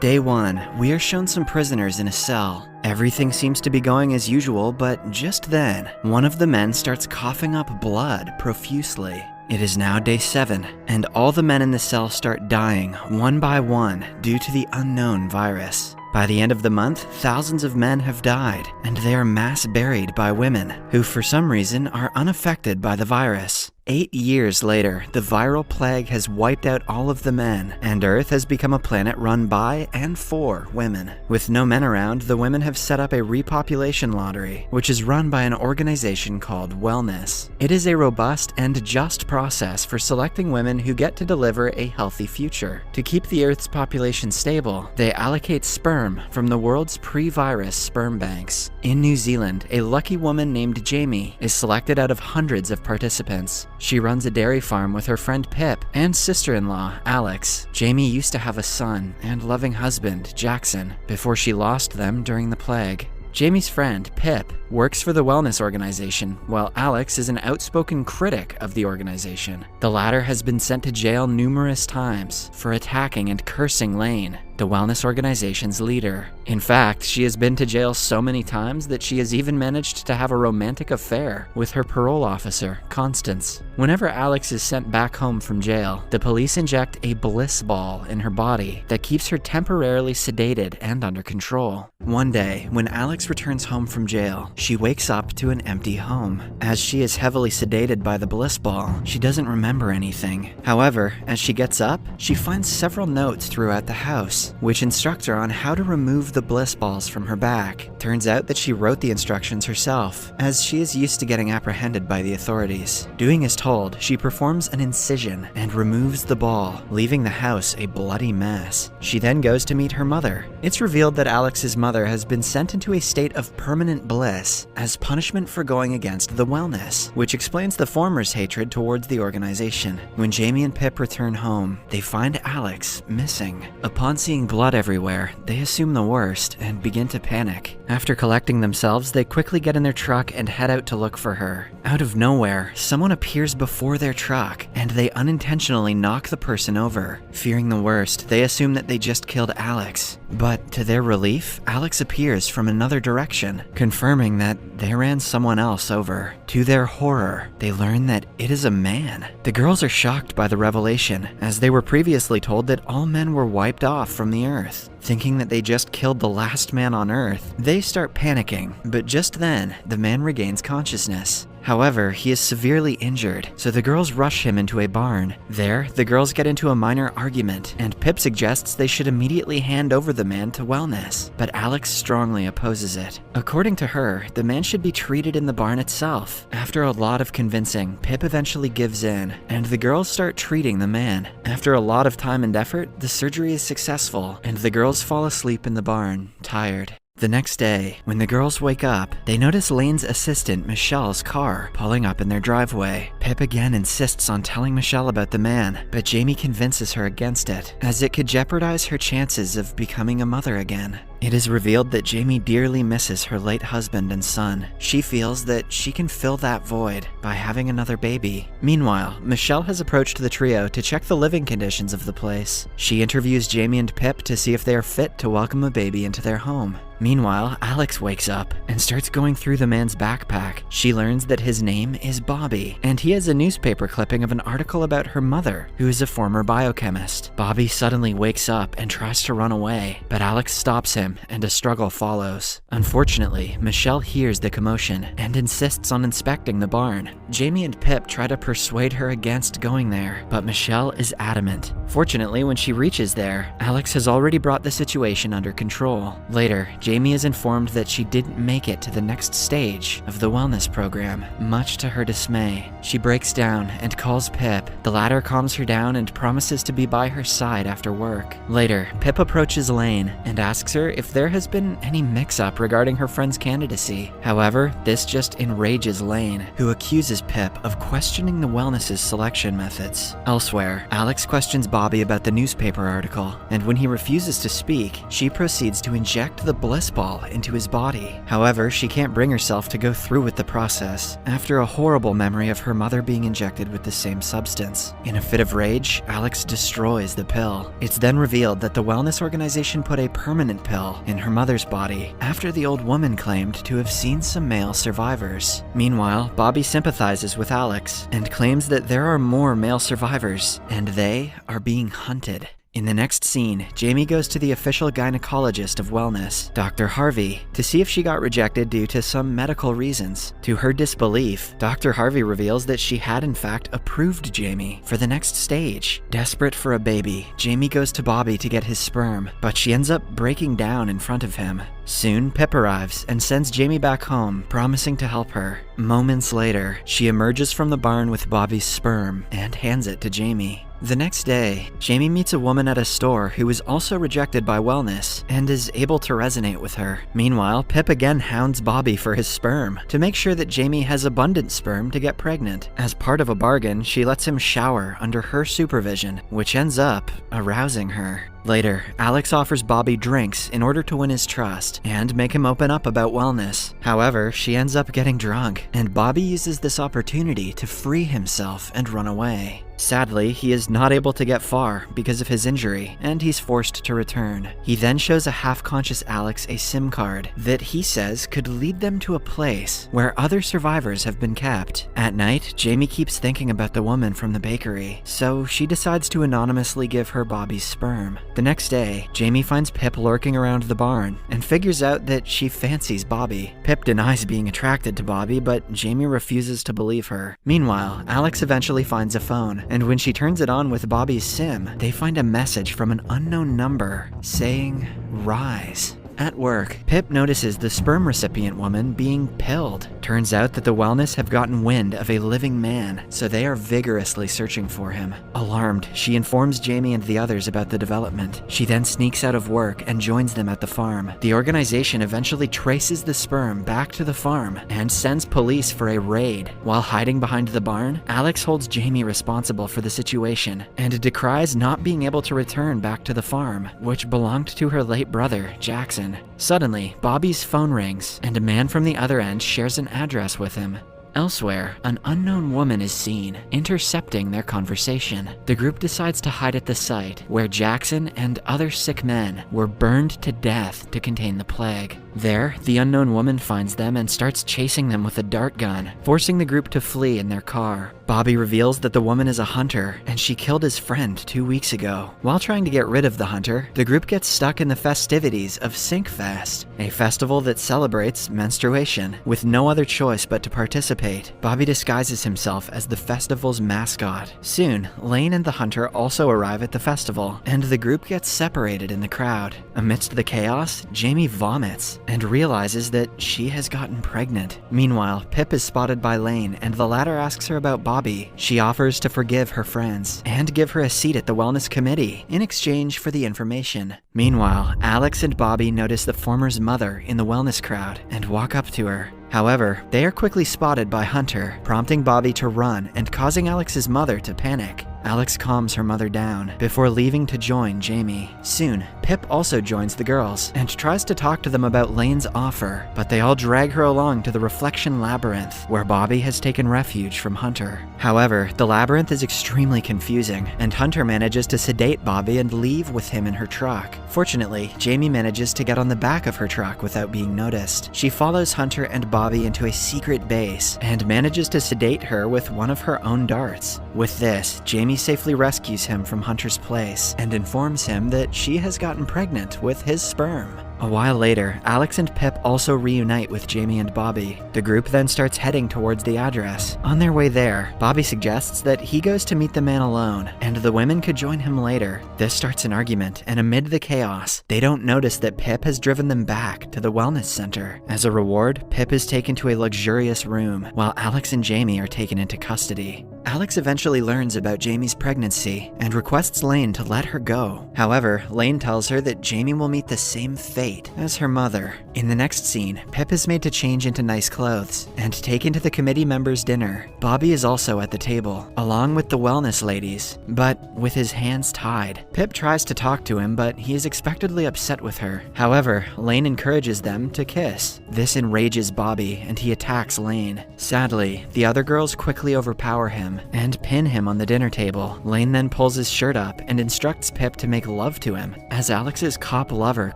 Day 1, we are shown some prisoners in a cell. Everything seems to be going as usual, but just then, one of the men starts coughing up blood profusely. It is now day 7, and all the men in the cell start dying one by one due to the unknown virus. By the end of the month, thousands of men have died, and they are mass buried by women, who for some reason are unaffected by the virus. 8 years later, the viral plague has wiped out all of the men, and Earth has become a planet run by and for women. With no men around, the women have set up a repopulation lottery, which is run by an organization called Wellness. It is a robust and just process for selecting women who get to deliver a healthy future. To keep the Earth's population stable, they allocate sperm from the world's pre-virus sperm banks. In New Zealand, a lucky woman named Jamie is selected out of hundreds of participants. She runs a dairy farm with her friend Pip and sister-in-law, Alex. Jamie used to have a son and loving husband, Jackson, before she lost them during the plague. Jamie's friend, Pip, works for the wellness organization, while Alex is an outspoken critic of the organization. The latter has been sent to jail numerous times for attacking and cursing Lane, the wellness organization's leader. In fact, she has been to jail so many times that she has even managed to have a romantic affair with her parole officer, Constance. Whenever Alex is sent back home from jail, the police inject a bliss ball in her body that keeps her temporarily sedated and under control. One day, when Alex returns home from jail, she wakes up to an empty home. As she is heavily sedated by the bliss ball, she doesn't remember anything. However, as she gets up, she finds several notes throughout the house, which instruct her on how to remove the bliss balls from her back. Turns out that she wrote the instructions herself, as she is used to getting apprehended by the authorities. Doing as told, she performs an incision and removes the ball, leaving the house a bloody mess. She then goes to meet her mother. It's revealed that Alex's mother has been sent into a state of permanent bliss as punishment for going against the wellness, which explains the former's hatred towards the organization. When Jamie and Pip return home, they find Alex missing. Upon seeing blood everywhere, they assume the worst and begin to panic. After collecting themselves, they quickly get in their truck and head out to look for her. Out of nowhere, someone appears before their truck, and they unintentionally knock the person over. Fearing the worst, they assume that they just killed Alex. But to their relief, Alex appears from another direction, confirming that they ran someone else over. To their horror, they learn that it is a man. The girls are shocked by the revelation, as they were previously told that all men were wiped off from the earth. Thinking that they just killed the last man on Earth, they start panicking, but just then, the man regains consciousness. However, he is severely injured, so the girls rush him into a barn. There, the girls get into a minor argument, and Pip suggests they should immediately hand over the man to wellness, but Alex strongly opposes it. According to her, the man should be treated in the barn itself. After a lot of convincing, Pip eventually gives in, and the girls start treating the man. After a lot of time and effort, the surgery is successful, and the girls fall asleep in the barn, tired. The next day, when the girls wake up, they notice Lane's assistant Michelle's car pulling up in their driveway. Pip again insists on telling Michelle about the man, but Jamie convinces her against it, as it could jeopardize her chances of becoming a mother again. It is revealed that Jamie dearly misses her late husband and son. She feels that she can fill that void by having another baby. Meanwhile, Michelle has approached the trio to check the living conditions of the place. She interviews Jamie and Pip to see if they are fit to welcome a baby into their home. Meanwhile, Alex wakes up and starts going through the man's backpack. She learns that his name is Bobby, and he has a newspaper clipping of an article about her mother, who is a former biochemist. Bobby suddenly wakes up and tries to run away, but Alex stops him, and a struggle follows. Unfortunately, Michelle hears the commotion and insists on inspecting the barn. Jamie and Pip try to persuade her against going there, but Michelle is adamant. Fortunately, when she reaches there, Alex has already brought the situation under control. Later, Jamie is informed that she didn't make it to the next stage of the wellness program, much to her dismay. She breaks down and calls Pip. The latter calms her down and promises to be by her side after work. Later, Pip approaches Lane and asks her if there has been any mix-up regarding her friend's candidacy. However, this just enrages Lane, who accuses Pip of questioning the wellness's selection methods. Elsewhere, Alex questions Bobby about the newspaper article, and when he refuses to speak, she proceeds to inject the bliss ball into his body. However, she can't bring herself to go through with the process, after a horrible memory of her mother being injected with the same substance. In a fit of rage, Alex destroys the pill. It's then revealed that the wellness organization put a permanent pill in her mother's body, after the old woman claimed to have seen some male survivors. Meanwhile, Bobby sympathizes with Alex and claims that there are more male survivors, and they are being hunted. In the next scene, Jamie goes to the official gynecologist of wellness, Dr. Harvey, to see if she got rejected due to some medical reasons. To her disbelief, Dr. Harvey reveals that she had in fact approved Jamie for the next stage. Desperate for a baby, Jamie goes to Bobby to get his sperm, but she ends up breaking down in front of him. Soon, Pip arrives and sends Jamie back home, promising to help her. Moments later, she emerges from the barn with Bobby's sperm and hands it to Jamie. The next day, Jamie meets a woman at a store who is also rejected by wellness and is able to resonate with her. Meanwhile, Pip again hounds Bobby for his sperm to make sure that Jamie has abundant sperm to get pregnant. As part of a bargain, she lets him shower under her supervision, which ends up arousing her. Later, Alex offers Bobby drinks in order to win his trust and make him open up about wellness. However, she ends up getting drunk, and Bobby uses this opportunity to free himself and run away. Sadly, he is not able to get far because of his injury, and he's forced to return. He then shows a half-conscious Alex a SIM card that he says could lead them to a place where other survivors have been kept. At night, Jamie keeps thinking about the woman from the bakery, so she decides to anonymously give her Bobby's sperm. The next day, Jamie finds Pip lurking around the barn and figures out that she fancies Bobby. Pip denies being attracted to Bobby, but Jamie refuses to believe her. Meanwhile, Alex eventually finds a phone, and when she turns it on with Bobby's SIM, they find a message from an unknown number saying, "Rise." At work, Pip notices the sperm recipient woman being pilled. Turns out that the wellness have gotten wind of a living man, so they are vigorously searching for him. Alarmed, she informs Jamie and the others about the development. She then sneaks out of work and joins them at the farm. The organization eventually traces the sperm back to the farm and sends police for a raid. While hiding behind the barn, Alex holds Jamie responsible for the situation and decries not being able to return back to the farm, which belonged to her late brother, Jackson. Suddenly, Bobby's phone rings, and a man from the other end shares an address with him. Elsewhere, an unknown woman is seen, intercepting their conversation. The group decides to hide at the site where Jackson and other sick men were burned to death to contain the plague. There, the unknown woman finds them and starts chasing them with a dart gun, forcing the group to flee in their car. Bobby reveals that the woman is a hunter, and she killed his friend 2 weeks ago. While trying to get rid of the hunter, the group gets stuck in the festivities of Sinkfest, a festival that celebrates menstruation. With no other choice but to participate, Bobby disguises himself as the festival's mascot. Soon, Lane and the hunter also arrive at the festival, and the group gets separated in the crowd. Amidst the chaos, Jamie vomits and realizes that she has gotten pregnant. Meanwhile, Pip is spotted by Lane, and the latter asks her about Bobby. She offers to forgive her friends and give her a seat at the wellness committee in exchange for the information. Meanwhile, Alex and Bobby notice the former's mother in the wellness crowd and walk up to her. However, they are quickly spotted by Hunter, prompting Bobby to run and causing Alex's mother to panic. Alex calms her mother down before leaving to join Jamie. Soon, Pip also joins the girls and tries to talk to them about Lane's offer, but they all drag her along to the Reflection Labyrinth, where Bobby has taken refuge from Hunter. However, the labyrinth is extremely confusing, and Hunter manages to sedate Bobby and leave with him in her truck. Fortunately, Jamie manages to get on the back of her truck without being noticed. She follows Hunter and Bobby into a secret base and manages to sedate her with one of her own darts. With this, Jamie safely rescues him from Hunter's place and informs him that she has gotten pregnant with his sperm. A while later, Alex and Pip also reunite with Jamie and Bobby. The group then starts heading towards the address. On their way there, Bobby suggests that he goes to meet the man alone, and the women could join him later. This starts an argument, and amid the chaos, they don't notice that Pip has driven them back to the wellness center. As a reward, Pip is taken to a luxurious room, while Alex and Jamie are taken into custody. Alex eventually learns about Jamie's pregnancy and requests Lane to let her go. However, Lane tells her that Jamie will meet the same fate fate as her mother. In the next scene, Pip is made to change into nice clothes and taken to the committee members' dinner. Bobby is also at the table, along with the wellness ladies, but with his hands tied. Pip tries to talk to him, but he is expectedly upset with her. However, Lane encourages them to kiss. This enrages Bobby, and he attacks Lane. Sadly, the other girls quickly overpower him and pin him on the dinner table. Lane then pulls his shirt up and instructs Pip to make love to him, as Alex's cop lover,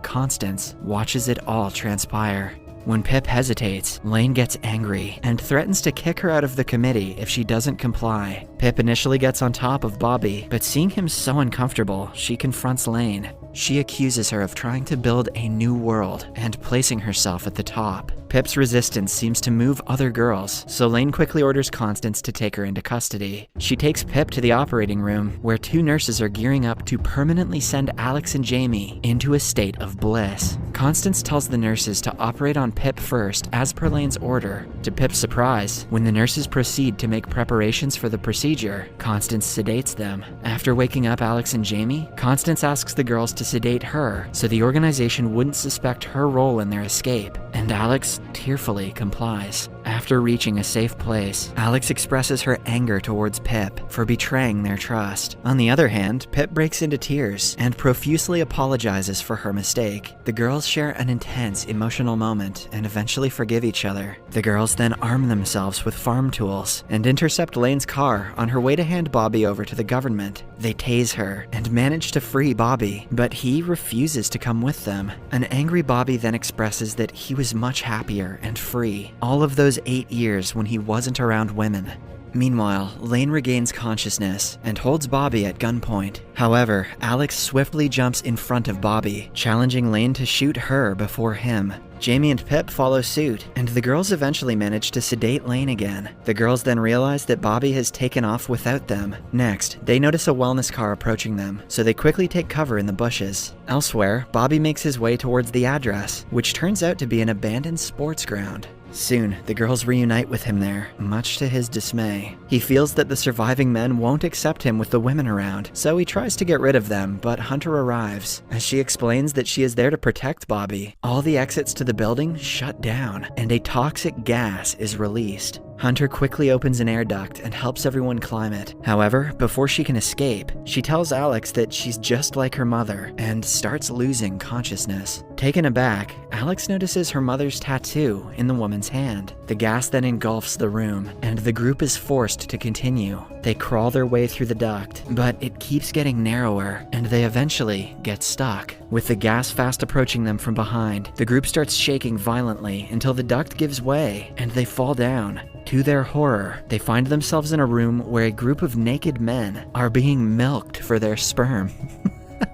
Constance, watches it all transpire. When Pip hesitates, Lane gets angry and threatens to kick her out of the committee if she doesn't comply. Pip initially gets on top of Bobby, but seeing him so uncomfortable, she confronts Lane. She accuses her of trying to build a new world and placing herself at the top. Pip's resistance seems to move other girls, so Lane quickly orders Constance to take her into custody. She takes Pip to the operating room, where two nurses are gearing up to permanently send Alex and Jamie into a state of bliss. Constance tells the nurses to operate on Pip first, as per Lane's order. To Pip's surprise, when the nurses proceed to make preparations for the procedure, Constance sedates them. After waking up Alex and Jamie, Constance asks the girls to sedate her so the organization wouldn't suspect her role in their escape, and Alex tearfully complies. After reaching a safe place, Alex expresses her anger towards Pip for betraying their trust. On the other hand, Pip breaks into tears and profusely apologizes for her mistake. The girls share an intense emotional moment and eventually forgive each other. The girls then arm themselves with farm tools and intercept Lane's car on her way to hand Bobby over to the government. They tase her and manage to free Bobby, but he refuses to come with them. An angry Bobby then expresses that he was much happier and free all of those 8 years when he wasn't around women. Meanwhile, Lane regains consciousness and holds Bobby at gunpoint. However, Alex swiftly jumps in front of Bobby, challenging Lane to shoot her before him. Jamie and Pip follow suit, and the girls eventually manage to sedate Lane again. The girls then realize that Bobby has taken off without them. Next, they notice a wellness car approaching them, so they quickly take cover in the bushes. Elsewhere, Bobby makes his way towards the address, which turns out to be an abandoned sports ground. Soon, the girls reunite with him there, much to his dismay. He feels that the surviving men won't accept him with the women around, so he tries to get rid of them, but Hunter arrives. As she explains that she is there to protect Bobby, all the exits to the building shut down, and a toxic gas is released. Hunter quickly opens an air duct and helps everyone climb it. However, before she can escape, she tells Alex that she's just like her mother and starts losing consciousness. Taken aback, Alex notices her mother's tattoo in the woman's hand. The gas then engulfs the room, and the group is forced to continue. They crawl their way through the duct, but it keeps getting narrower, and they eventually get stuck. With the gas fast approaching them from behind, the group starts shaking violently until the duct gives way, and they fall down. To their horror, they find themselves in a room where a group of naked men are being milked for their sperm.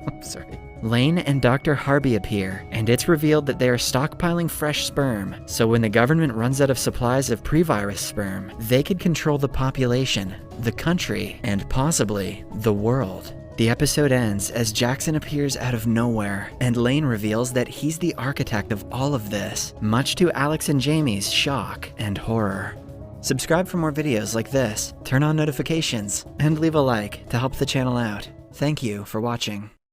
I'm sorry. Lane and Dr. Harvey appear, and it's revealed that they are stockpiling fresh sperm, so when the government runs out of supplies of pre-virus sperm, they could control the population, the country, and possibly the world. The episode ends as Jackson appears out of nowhere, and Lane reveals that he's the architect of all of this, much to Alex and Jamie's shock and horror. Subscribe for more videos like this, turn on notifications, and leave a like to help the channel out. Thank you for watching.